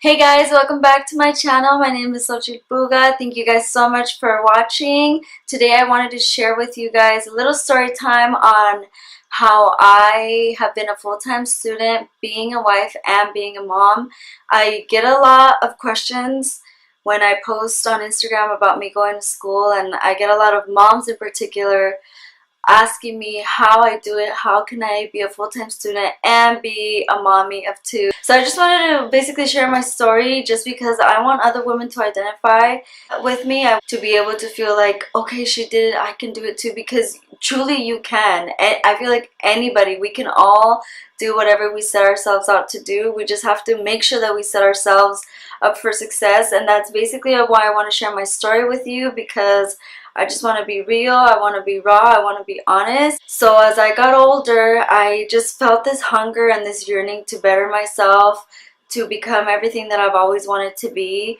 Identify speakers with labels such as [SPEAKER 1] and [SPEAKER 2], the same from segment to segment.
[SPEAKER 1] Hey guys, welcome back to my channel. My name is Sochi Buga. Thank you guys so much for watching. Today I wanted to share with you guys a little story time on how I have been a full-time student, being a wife, and being a mom. I get a lot of questions when I post on Instagram about me going to school, and I get a lot of moms in particular asking me how I do it, how can I be a full-time student and be a mommy of two. So I just wanted to basically share my story just because I want other women to identify with me, to be able to feel like, okay, she did it, I can do it too, because truly you can. And I feel like anybody, we can all do whatever we set ourselves out to do. We just have to make sure that we set ourselves up for success, and that's basically why I want to share my story with you, because I just want to be real, I want to be raw, I want to be honest. So as I got older, I just felt this hunger and this yearning to better myself, to become everything that I've always wanted to be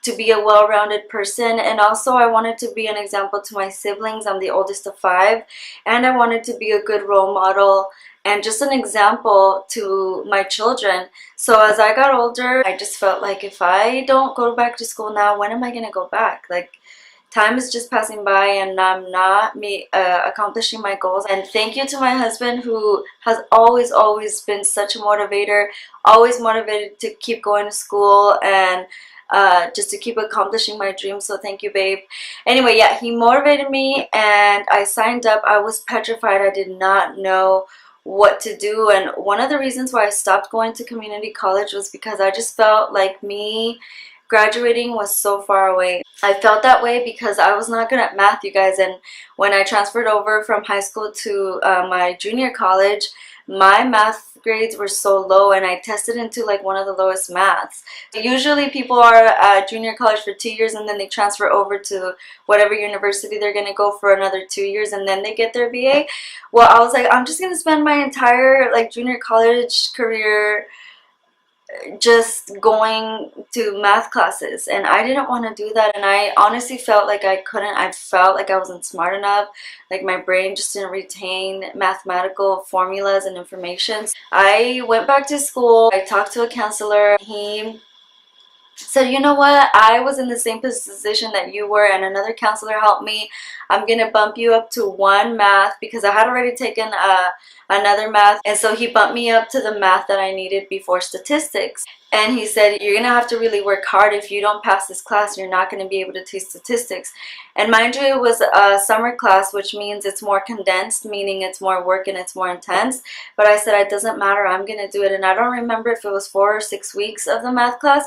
[SPEAKER 1] a well-rounded person. And also I wanted to be an example to my siblings. I'm the oldest of 5, and I wanted to be a good role model and just an example to my children. So as I got older, I just felt like if I don't go back to school now, when am I going to go back? Like, time is just passing by and I'm not accomplishing my goals. And thank you to my husband, who has always been such a motivator, always motivated to keep going to school and just to keep accomplishing my dreams. So thank you, babe. Anyway, yeah, he motivated me and I signed up. I was petrified. I did not know what to do, and one of the reasons why I stopped going to community college was because I just felt like me graduating was so far away. I felt that way because I was not good at math, you guys, and when I transferred over from high school to my junior college, my math grades were so low and I tested into like one of the lowest maths. Usually people are at junior college for 2 years and then they transfer over to whatever university they're going to go for another 2 years and then they get their BA. Well, I was like, I'm just going to spend my entire like junior college career just going to math classes, and I didn't want to do that, and I honestly felt like I couldn't. I felt like I wasn't smart enough, like my brain just didn't retain mathematical formulas and information. I went back to school. I talked to a counselor. He said, you know what, I was in the same position that you were, and another counselor helped me. I'm gonna bump you up to 1 math, because I had already taken another math, and so he bumped me up to the math that I needed before statistics. And he said, you're gonna have to really work hard. If you don't pass this class, you're not gonna be able to teach statistics. And mind you, it was a summer class, which means it's more condensed, meaning it's more work and it's more intense. But I said, it doesn't matter, I'm gonna do it. And I don't remember if it was 4 or 6 weeks of the math class,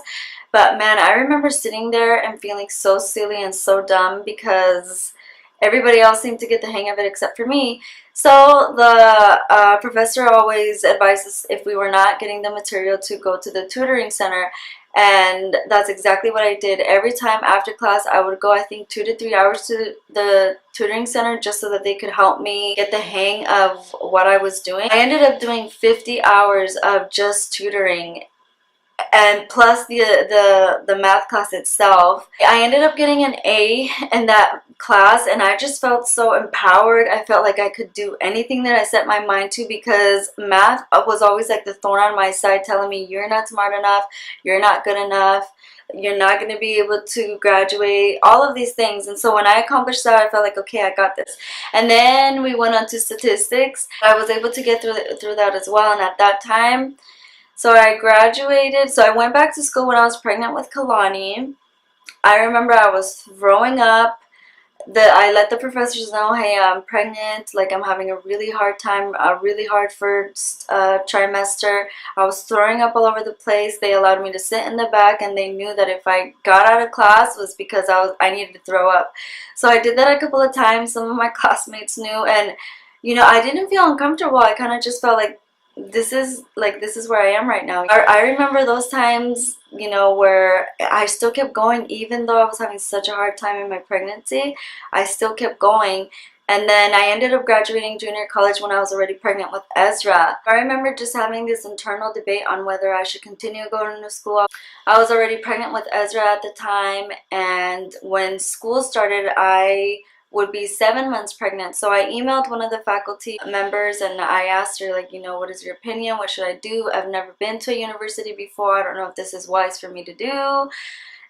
[SPEAKER 1] but man, I remember sitting there and feeling so silly and so dumb because everybody else seemed to get the hang of it except for me. So the professor always advises, if we were not getting the material, to go to the tutoring center. And that's exactly what I did. Every time after class, I would go, I think 2 to 3 hours to the tutoring center just so that they could help me get the hang of what I was doing. I ended up doing 50 hours of just tutoring, and plus the math class itself. I ended up getting an A in that class, and I just felt so empowered. I felt like I could do anything that I set my mind to, because math was always like the thorn on my side, telling me you're not smart enough, you're not good enough, you're not going to be able to graduate, all of these things. And so when I accomplished that, I felt like, okay, I got this. And then we went on to statistics. I was able to get through that as well. And at that time, so I graduated. So I went back to school when I was pregnant with Kalani. I remember I was throwing up. I let the professors know, hey, I'm pregnant, like I'm having a really hard time, a really hard first trimester. I was throwing up all over the place. They allowed me to sit in the back, and they knew that if I got out of class was because I needed to throw up. So I did that a couple of times. Some of my classmates knew, and you know, I didn't feel uncomfortable. I kind of just felt like this is where I am right now. I remember those times, you know, where I still kept going even though I was having such a hard time in my pregnancy. I still kept going. And then I ended up graduating junior college when I was already pregnant with Ezra. I remember just having this internal debate on whether I should continue going to school. I was already pregnant with Ezra at the time, and when school started, I would be 7 months pregnant. So I emailed one of the faculty members and I asked her, like, you know, what is your opinion? What should I do? I've never been to a university before. I don't know if this is wise for me to do.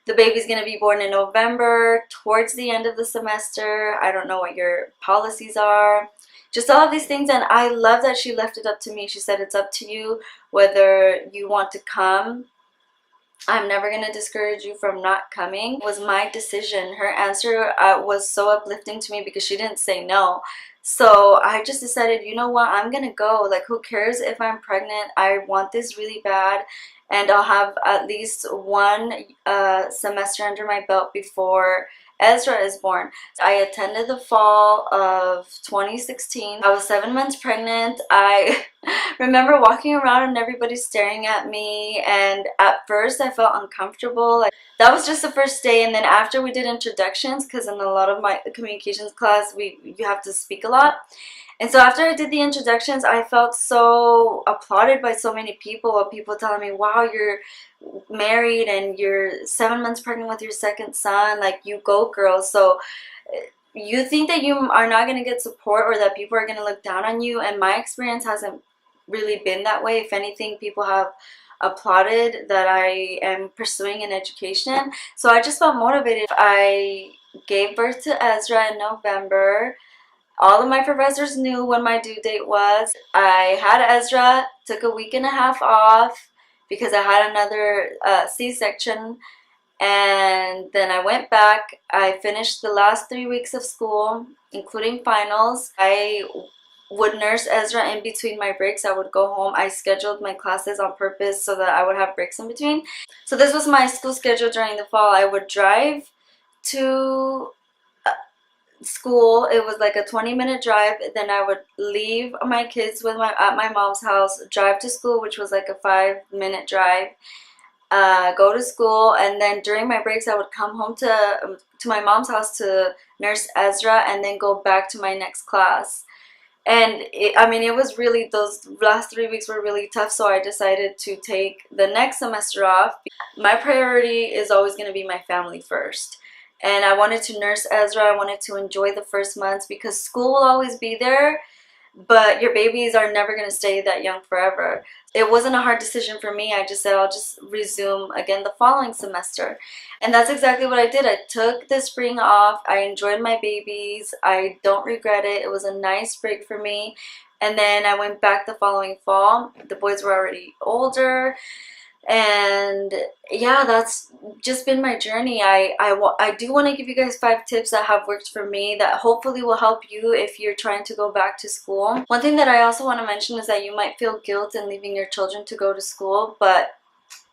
[SPEAKER 1] The baby's going to be born in November, towards the end of the semester. I don't know what your policies are. Just all of these things. And I love that she left it up to me. She said, it's up to you whether you want to come. I'm never going to discourage you from not coming. It was my decision. Her answer was so uplifting to me because she didn't say no. So I just decided, you know what, I'm going to go. Like, who cares if I'm pregnant? I want this really bad. And I'll have at least one semester under my belt before Ezra is born. I attended the fall of 2016. I was 7 months pregnant. I remember walking around and everybody staring at me, and at first I felt uncomfortable. Like, that was just the first day, and then after we did introductions, because in a lot of my communications class you have to speak a lot. And so after I did the introductions, I felt so applauded by so many people. People telling me, wow, you're married and you're 7 months pregnant with your second son. Like, you go, girl. So you think that you are not going to get support or that people are going to look down on you. And my experience hasn't really been that way. If anything, people have applauded that I am pursuing an education. So I just felt motivated. I gave birth to Ezra in November. All of my professors knew when my due date was. I had Ezra, took a week and a half off because I had another C-section, and then I went back. I finished the last 3 weeks of school, including finals. I would nurse Ezra in between my breaks. I would go home. I scheduled my classes on purpose so that I would have breaks in between. So this was my school schedule during the fall. I would drive to school. It was like a 20-minute drive. Then I would leave my kids with at my mom's house, drive to school, which was like a 5-minute drive, go to school, and then during my breaks I would come home to my mom's house to nurse Ezra and then go back to my next class. And I mean, it was really, those last 3 weeks were really tough, so I decided to take the next semester off. My priority is always going to be my family first. And I wanted to nurse Ezra. I wanted to enjoy the first months because school will always be there, but your babies are never going to stay that young forever. It wasn't a hard decision for me. I just said I'll just resume again the following semester. And that's exactly what I did. I took the spring off. I enjoyed my babies. I don't regret it. It was a nice break for me. And then I went back the following fall. The boys were already older. And yeah, that's just been my journey. I do want to give you guys 5 tips that have worked for me that hopefully will help you if you're trying to go back to school. One thing that I also want to mention is that you might feel guilt in leaving your children to go to school, but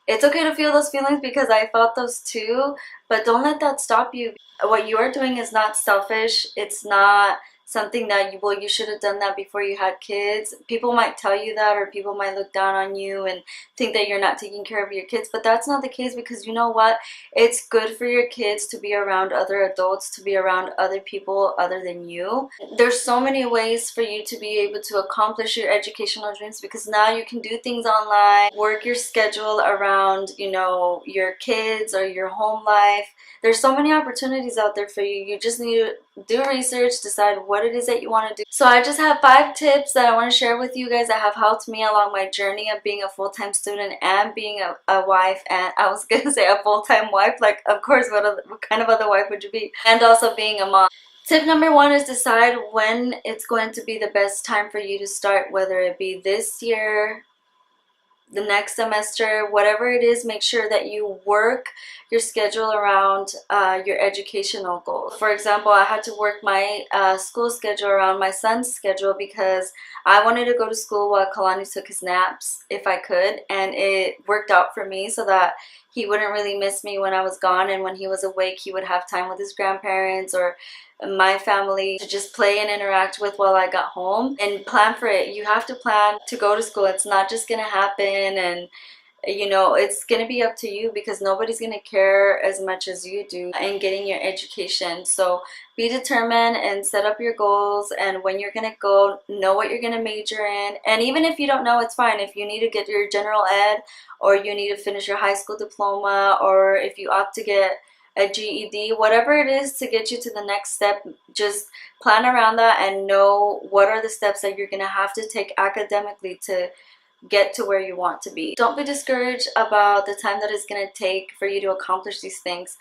[SPEAKER 1] it's okay to feel those feelings because I felt those too, but don't let that stop you. What you are doing is not selfish. It's not something that you should have done that before you had kids. People might tell you that, or people might look down on you and think that you're not taking care of your kids, but that's not the case, because you know what, it's good for your kids to be around other adults, to be around other people other than you. There's so many ways for you to be able to accomplish your educational dreams, because now you can do things online, work your schedule around, you know, your kids or your home life. There's so many opportunities out there for you. You just need to do research, decide what it is that you want to do. So I just have 5 tips that I want to share with you guys that have helped me along my journey of being a full-time student and being a wife, and I was gonna say a full-time wife, like, of course, what kind of other wife would you be? And also being a mom. Tip number 1 is decide when it's going to be the best time for you to start, whether it be this year, the next semester, whatever it is. Make sure that you work your schedule around your educational goals. For example, I had to work my school schedule around my son's schedule because I wanted to go to school while Kalani took his naps if I could, and it worked out for me so that he wouldn't really miss me when I was gone, and when he was awake he would have time with his grandparents or my family to just play and interact with while I got home. And plan for it. You have to plan to go to school. It's not just gonna happen, and you know, it's gonna be up to you, because nobody's gonna care as much as you do in getting your education. So be determined and set up your goals, and when you're gonna go, know what you're gonna major in. And even if you don't know, it's fine. If you need to get your general ed, or you need to finish your high school diploma, or if you opt to get a GED, whatever it is to get you to the next step. Just plan around that and know what are the steps that you're going to have to take academically to get to where you want to be. Don't be discouraged about the time that it's going to take for you to accomplish these things.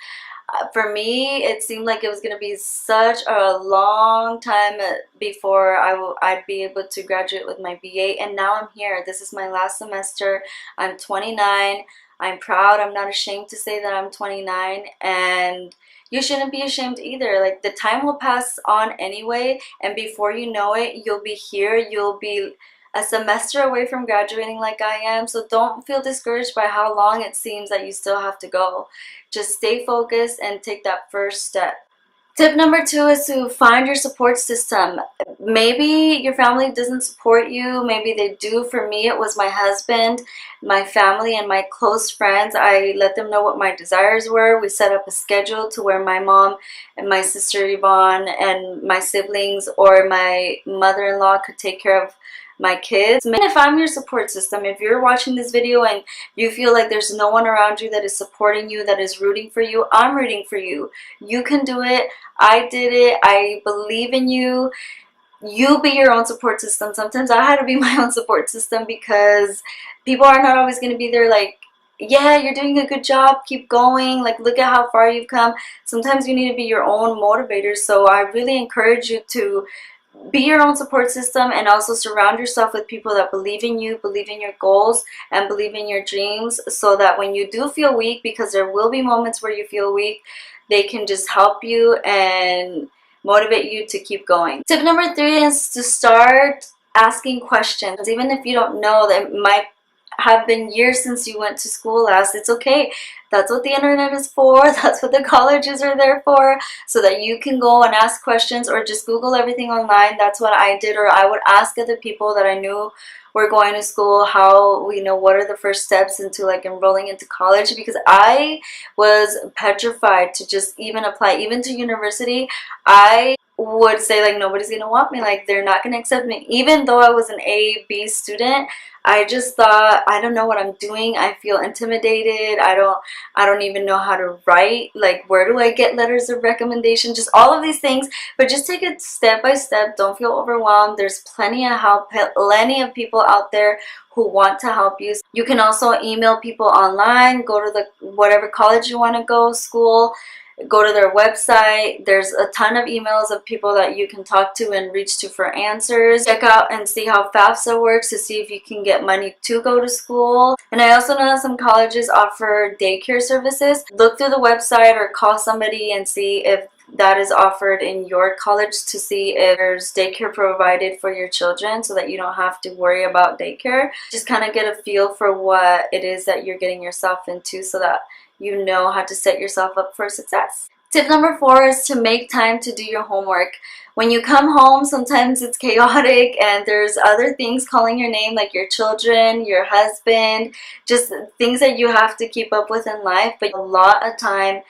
[SPEAKER 1] For me, it seemed like it was going to be such a long time before I'd be able to graduate with my BA, and now I'm here. This is my last semester. I'm 29. I'm proud. I'm not ashamed to say that I'm 29, and you shouldn't be ashamed either. Like, the time will pass on anyway, and before you know it, you'll be here. You'll be a semester away from graduating like I am, so don't feel discouraged by how long it seems that you still have to go. Just stay focused and take that first step. Tip number 2 is to find your support system. Maybe your family doesn't support you, maybe they do. For me, it was my husband, my family, and my close friends. I let them know what my desires were. We set up a schedule to where my mom and my sister Yvonne and my siblings or my mother-in-law could take care of my kids. And if I'm your support system, if you're watching this video and you feel like there's no one around you that is supporting you, that is rooting for you, I'm rooting for you. You can do it. I did it. I believe in you. You be your own support system. Sometimes I had to be my own support system because people are not always going to be there like, yeah, you're doing a good job, keep going, like, look at how far you've come. Sometimes you need to be your own motivator. So I really encourage you to be your own support system, and also surround yourself with people that believe in you, believe in your goals, and believe in your dreams, so that when you do feel weak, because there will be moments where you feel weak, they can just help you and motivate you to keep going. Tip number 3 is to start asking questions. Even if you don't know, that might have been years since you went to school last, it's okay. That's what the internet is for. That's what the colleges are there for, so that you can go and ask questions or just Google everything online. That's what I did. Or I would ask other people that I knew were going to school how, you know, what are the first steps into like enrolling into college, because I was petrified to just even apply, even to university. I would say like, nobody's gonna want me, like they're not gonna accept me. Even though I was an A-B student, I just thought, I don't know what I'm doing. I feel intimidated. I don't even know how to write. Like, where do I get letters of recommendation? Just all of these things. But just take it step by step. Don't feel overwhelmed. There's plenty of help, plenty of people out there who want to help you. You can also email people online, go to the whatever college you want to go, school, go to their website. There's a ton of emails of people that you can talk to and reach to for answers. Check out and see how FAFSA works to see if you can get money to go to school. And I also know that some colleges offer daycare services. Look through the website or call somebody and see if that is offered in your college, to see if there's daycare provided for your children, so that you don't have to worry about daycare. Just kind of get a feel for what it is that you're getting yourself into, so that you know how to set yourself up for success. Tip number 4 is to make time to do your homework. When you come home, sometimes it's chaotic and there's other things calling your name, like your children, your husband, just things that you have to keep up with in life. But a lot of time,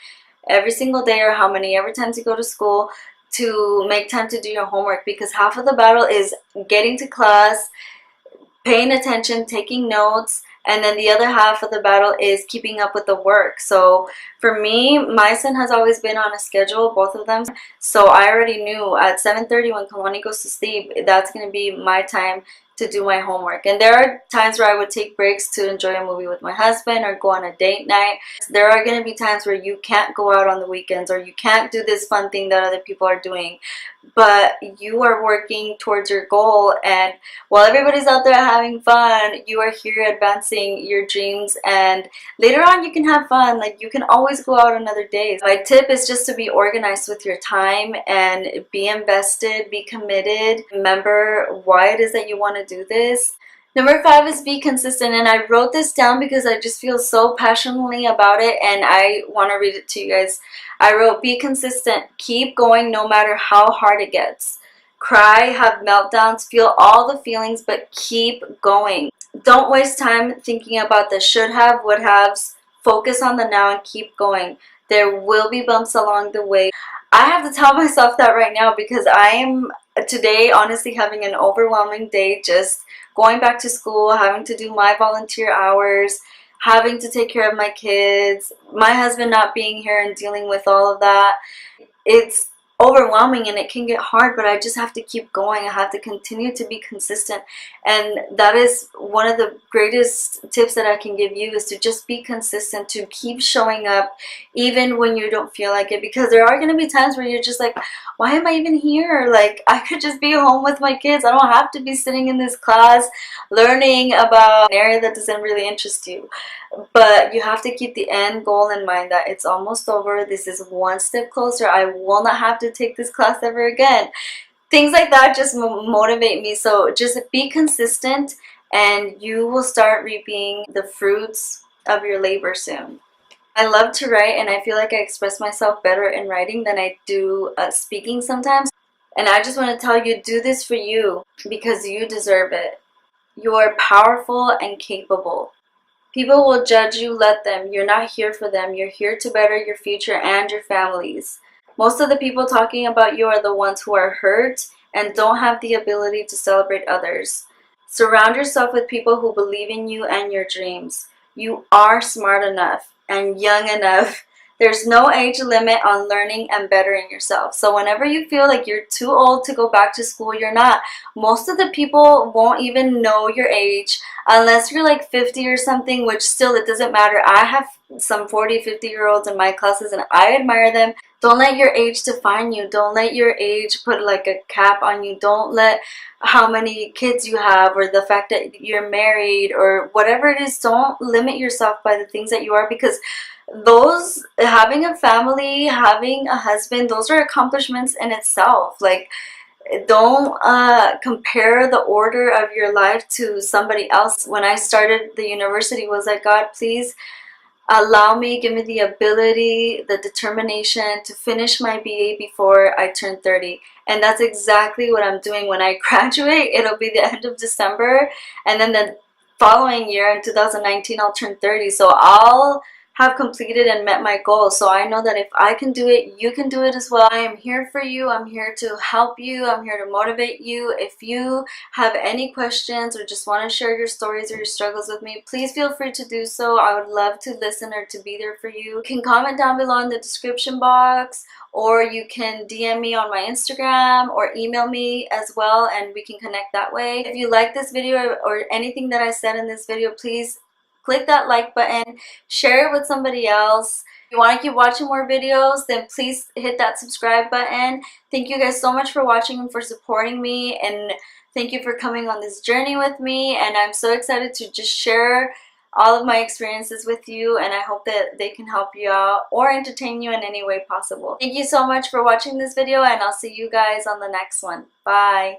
[SPEAKER 1] every single day, or how many ever times you go to school, to make time to do your homework, because half of the battle is getting to class, paying attention, taking notes, and then the other half of the battle is keeping up with the work. So for me, my son has always been on a schedule, both of them. So I already knew at 7:30 when Kalani goes to sleep, that's going to be my time to do my homework. And there are times where I would take breaks to enjoy a movie with my husband or go on a date night. There are going to be times where you can't go out on the weekends, or you can't do this fun thing that other people are doing, but you are working towards your goal. And while everybody's out there having fun, you are here advancing your dreams, and later on you can have fun. Like, you can always go out on other days. My tip is just to be organized with your time and be invested, be committed. Remember why it is that you want to do this. Number 5 is be consistent, and I wrote this down because I just feel so passionately about it, and I want to read it to you guys. I wrote, be consistent, keep going no matter how hard it gets. Cry, have meltdowns, feel all the feelings, but keep going. Don't waste time thinking about the should have, would haves. Focus on the now and keep going. There will be bumps along the way. I have to tell myself that right now, because I am today honestly having an overwhelming day, just going back to school, having to do my volunteer hours, having to take care of my kids, my husband not being here and dealing with all of that. It's overwhelming and it can get hard, but I just have to keep going. I have to continue to be consistent, and that is one of the greatest tips that I can give you, is to just be consistent, to keep showing up even when you don't feel like it, because there are going to be times where you're just like, why am I even here? Like, I could just be home with my kids. I don't have to be sitting in this class learning about an area that doesn't really interest you. But you have to keep the end goal in mind, that it's almost over. This is one step closer. I will not have to take this class ever again. Things like that just motivate me. So just be consistent and you will start reaping the fruits of your labor soon. I love to write, and I feel like I express myself better in writing than I do speaking sometimes. And I just want to tell you, do this for you because you deserve it. You are powerful and capable. People will judge you, let them. You're not here for them. You're here to better your future and your families. Most of the people talking about you are the ones who are hurt and don't have the ability to celebrate others. Surround yourself with people who believe in you and your dreams. You are smart enough and young enough. There's no age limit on learning and bettering yourself. So whenever you feel like you're too old to go back to school, you're not. Most of the people won't even know your age unless you're like 50 or something, which still, it doesn't matter. I have some 40, 50-year-olds in my classes and I admire them. Don't let your age define you. Don't let your age put like a cap on you. Don't let how many kids you have or the fact that you're married or whatever it is. Don't limit yourself by the things that you are, because those, having a family, having a husband, those are accomplishments in itself. Like, don't compare the order of your life to somebody else. When I started the university, was like, God, please allow me, give me the ability, the determination to finish my BA before I turn 30. And that's exactly what I'm doing. When I graduate, it'll be the end of December, and then the following year in 2019 I'll turn 30. So I'll have completed and met my goals. So I know that if I can do it, you can do it as well. I am here for you. I'm here to help you. I'm here to motivate you. If you have any questions or just want to share your stories or your struggles with me, please feel free to do so. I would love to listen or to be there for you. You can comment down below in the description box, or you can DM me on my Instagram or email me as well, and we can connect that way. If you like this video or anything that I said in this video, please click that like button, share it with somebody else. If you want to keep watching more videos, then please hit that subscribe button. Thank you guys so much for watching and for supporting me, and thank you for coming on this journey with me. And I'm so excited to just share all of my experiences with you, and I hope that they can help you out or entertain you in any way possible. Thank you so much for watching this video, and I'll see you guys on the next one. Bye!